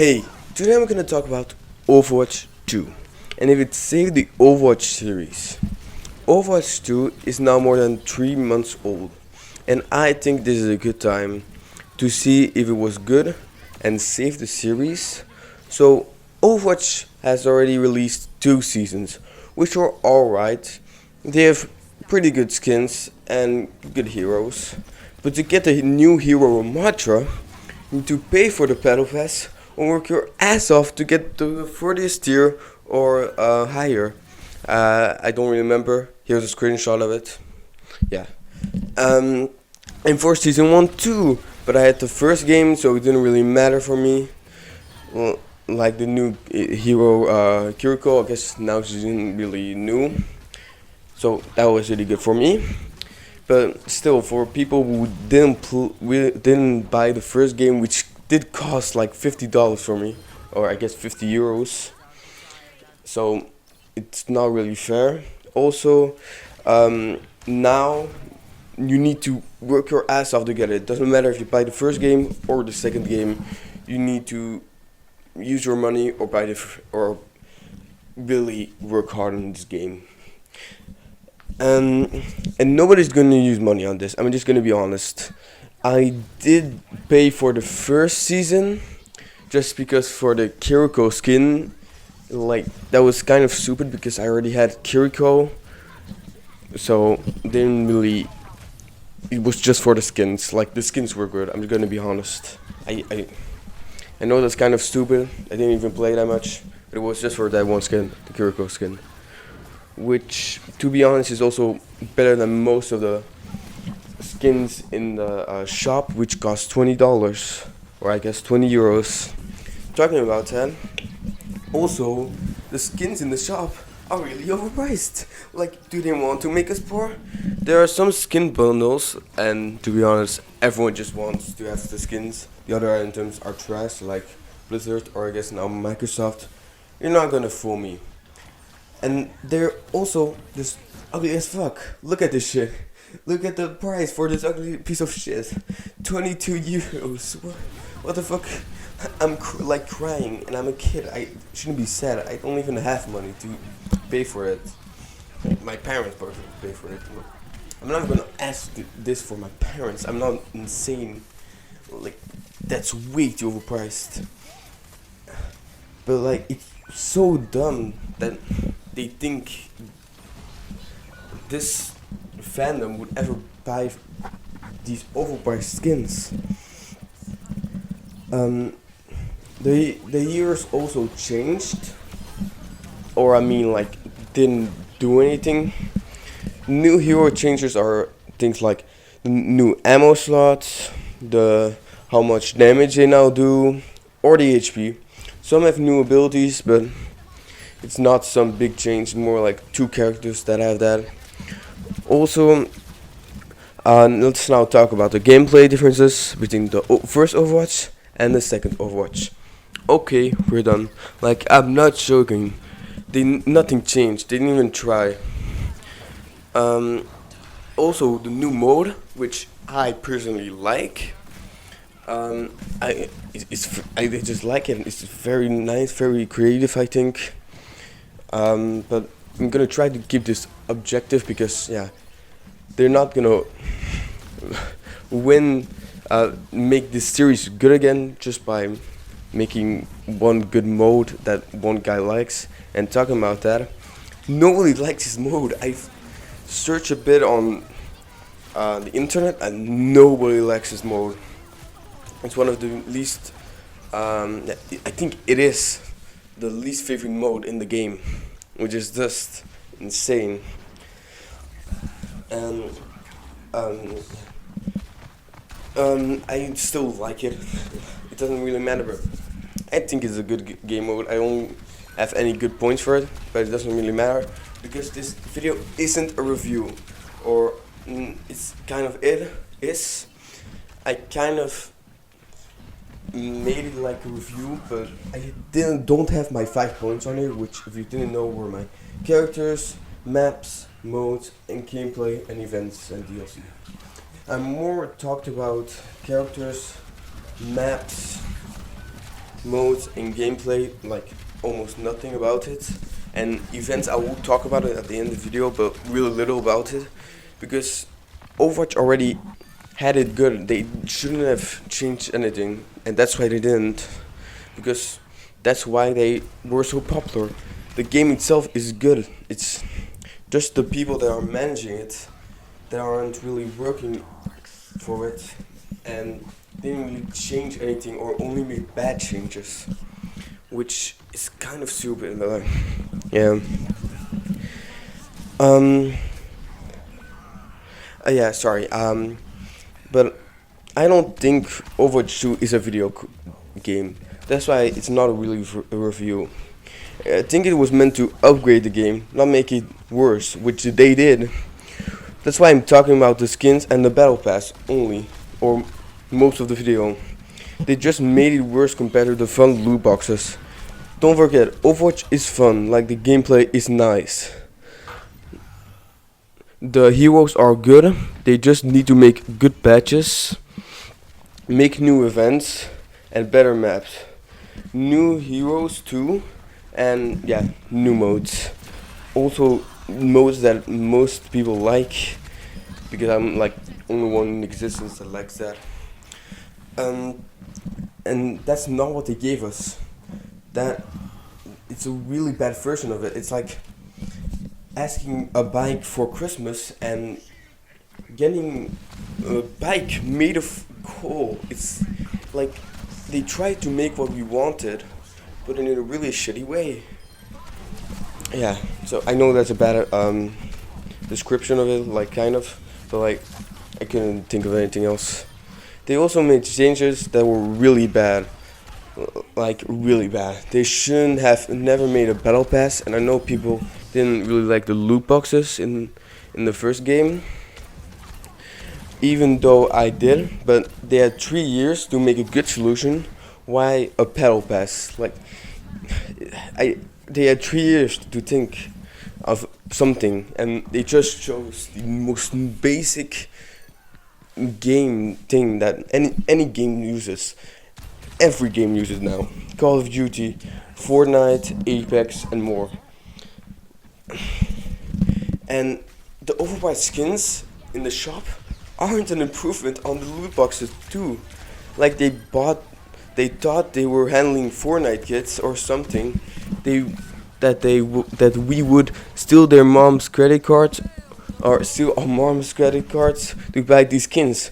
Hey, today I'm gonna talk about Overwatch 2 and if it saved the Overwatch series. Overwatch 2 is now more than 3 months old, and I think this is a good time to see if it was good and save the series. So, Overwatch has already released 2 seasons, which were alright. They have pretty good skins and good heroes, but to get a new hero Matra, you need to pay for the battle pass or work your ass off to get to the 40th tier or higher. I don't remember. Here's a screenshot of it. Yeah. And for season 1 too, but I had the first game, so it didn't really matter for me. Well, like the new hero Kiriko, I guess now she's not really new, so that was really good for me. But still, for people who didn't buy the first game, which did cost like $50 for me, or I guess €50, so it's not really fair. Also, now you need to work your ass off to get it. It doesn't matter if you buy the first game or the second game. You need to use your money or buy or really work hard on this game. And nobody's gonna use money on this. I'm just gonna be honest. I did pay for the first season just because for the Kiriko skin, like that was kind of stupid because I already had Kiriko, so didn't really. It was just for the skins. Like the skins were good. I'm just gonna be honest. I know that's kind of stupid. I didn't even play that much, but it was just for that one skin, the Kiriko skin, which, to be honest, is also better than most of the skins in the shop, which cost $20, or I guess €20. Talking about that, also, the skins in the shop are really overpriced. Like, do they want to make us poor? There are some skin bundles, and to be honest, everyone just wants to have the skins. The other items are trash, like Blizzard, or I guess now Microsoft. You're not gonna fool me. And they're also just ugly as fuck. Look at this shit. Look at the price for this ugly piece of shit. €22. What the fuck? I'm like crying, and I'm a kid. I shouldn't be sad. I don't even have money to pay for it. My parents pay for it. I'm not gonna ask this for my parents. I'm not insane. Like, that's way too overpriced. But like, it's so dumb that they think this fandom would ever buy these overpriced skins. The years also changed, or I mean like didn't do anything. New hero changes are things like the new ammo slots, the how much damage they now do, or the HP. Some have new abilities, but it's not some big change, more like 2 characters that have that. Also, let's now talk about the gameplay differences between the first Overwatch and the second Overwatch. Okay, we're done. Like, I'm not joking. Nothing changed. They didn't even try. Also, the new mode, which I personally like. I just like it. It's very nice, very creative, I think. But I'm gonna try to keep this objective because they're not gonna make this series good again just by making one good mode that one guy likes. And talking about that, nobody likes this mode. I've searched a bit on the internet and nobody likes this mode. It's one of the least, I think it is the least favorite mode in the game, which is just insane. And I still like it. It doesn't really matter, but I think it's a good game mode. I don't have any good points for it, but it doesn't really matter because this video isn't a review, or it's kind of it is. I kind of made it like a review, but I don't have my 5 points on it, which, if you didn't know, were my characters, maps, modes, and gameplay, and events and DLC. I more talked about characters, maps, modes and gameplay, like almost nothing about it. And events, I will talk about it at the end of the video, but really little about it, because Overwatch already had it good. They shouldn't have changed anything, and that's why they didn't, because that's why they were so popular. The game itself is good. It's just the people that are managing it that aren't really working for it, and didn't really change anything or only make bad changes, which is kind of stupid. Yeah. Um. Yeah. Sorry. But I don't think Overwatch 2 is a game. That's why it's not a really a review. I think it was meant to upgrade the game, not make it worse, which they did. That's why I'm talking about the skins and the battle pass only, or most of the video. They just made it worse compared to the fun loot boxes. Don't forget, Overwatch is fun, like the gameplay is nice. The heroes are good, they just need to make good patches, make new events, and better maps. New heroes too, and yeah, new modes. Also, modes that most people like, because I'm like only one in existence that likes that. And that's not what they gave us. That it's a really bad version of it. It's like asking a bike for Christmas and getting a bike made of coal. It's like they tried to make what we wanted, but in a really shitty way. Yeah, so I know that's a bad description of it, like kind of, but like I couldn't think of anything else. They also made changes that were really bad, like really bad. They shouldn't have never made a battle pass, and I know people didn't really like the loot boxes in the first game, even though I did. But they had 3 years to make a good solution. Why a battle pass? Like they had 3 years to think of something, and they just chose the most basic game thing that any game uses. Every game uses now. Call of Duty, Fortnite, Apex, and more. And the overpriced skins in the shop aren't an improvement on the loot boxes too. Like they thought they were handling Fortnite kids or something. That we would steal their mom's credit cards or steal our mom's credit cards to buy these skins.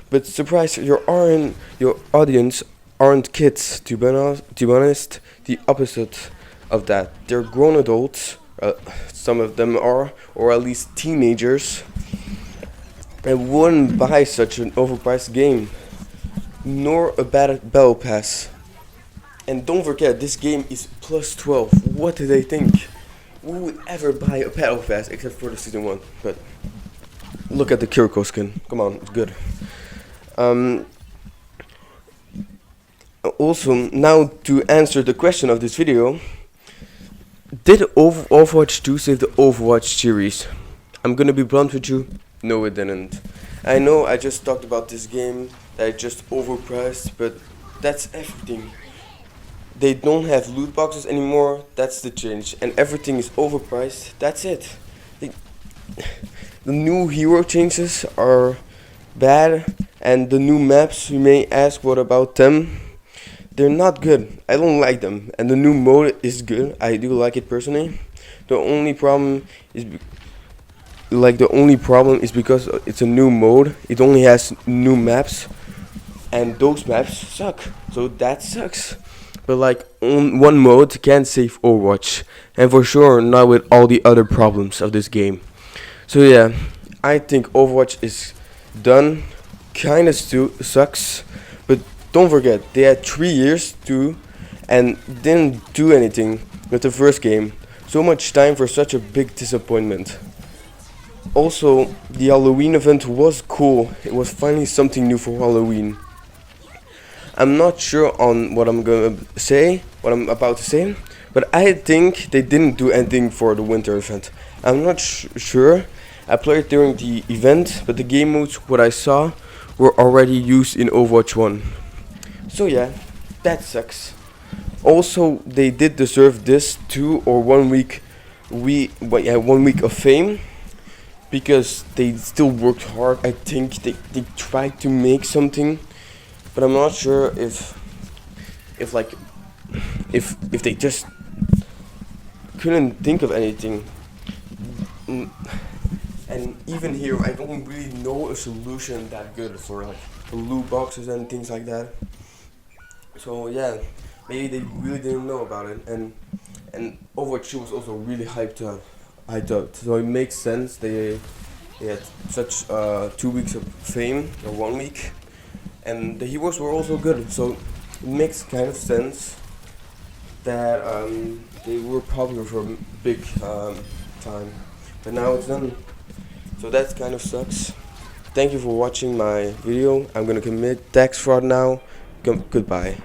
But surprise, your audience aren't kids. To be honest, the opposite of that. They're grown adults. Some of them are, or at least teenagers, and wouldn't buy such an overpriced game, nor a battle pass. And don't forget, this game is plus 12. What do they think? Who would ever buy a battle pass except for the season 1? But look at the Kiriko skin. Come on, it's good. Also, now to answer the question of this video, did Overwatch 2 save the Overwatch series? I'm gonna be blunt with you. No, it didn't. I know I just talked about this game that it's just overpriced, but that's everything. They don't have loot boxes anymore. That's the change, and everything is overpriced. That's it. The new hero changes are bad, and the new maps, you may ask, what about them? They're not good. I don't like them. And the new mode is good. I do like it personally. The only problem is because it's a new mode. It only has new maps, and those maps suck. So that sucks. But like one mode can't save Overwatch, and for sure not with all the other problems of this game. So yeah, I think Overwatch is done. Kinda sucks. But don't forget, they had 3 years to, and didn't do anything with the first game. So much time for such a big disappointment. Also, the Halloween event was cool. It was finally something new for Halloween. I'm not sure on what I'm about to say, but I think they didn't do anything for the winter event. I'm not sure. I played during the event, but the game modes, what I saw, were already used in Overwatch 1. So yeah, that sucks. also they did deserve this 2 or 1 week, 1 week of fame, because they still worked hard. I think they tried to make something, but I'm not sure if like if they just couldn't think of anything. Mm, And even here, I don't really know a solution that good for like the loot boxes and things like that. So yeah, maybe they really didn't know about it, and Overwatch 2 was also really hyped up. So it makes sense they had such 2 weeks of fame or 1 week, and the heroes were also good. So it makes kind of sense that they were popular for a big time, but now it's done. So that kind of sucks. Thank you for watching my video. I'm gonna commit tax fraud now. Goodbye.